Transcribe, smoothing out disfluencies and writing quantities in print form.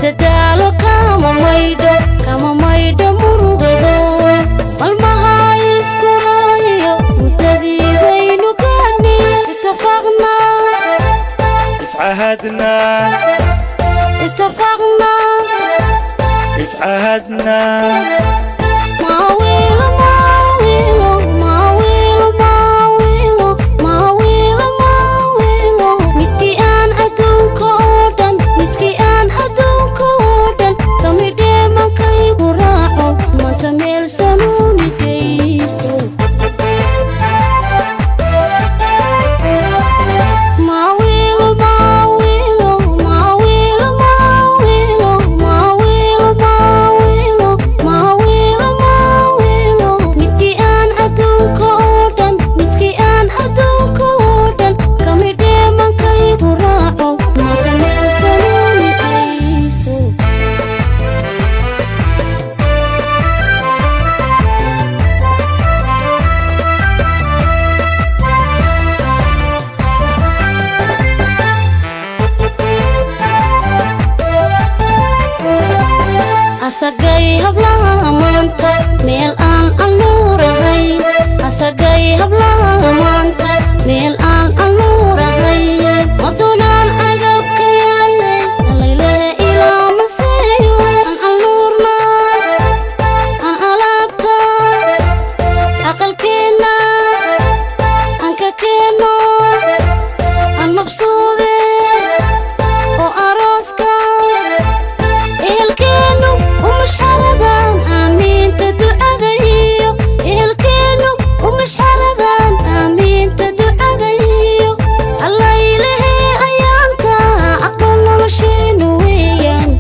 dadaalo kama maydho murugado malmaha isku raayo muddadii baynu gaadhnay اتفقنا asagay hablaha maanta meel aan anuurahay asagay hablaha maanta meel aan anuurahay wadunaan agabka yaale alaylehe ilaa maseeyo aan anuurna aan alaabta aqalkeenna aan ka keeno aan mabsuude oo arooska ehelkeenu ومش حردان آمين تدعى الكينو ومش حردان آمين تدعى الله إلهي أيامك أقبل له شينو ويان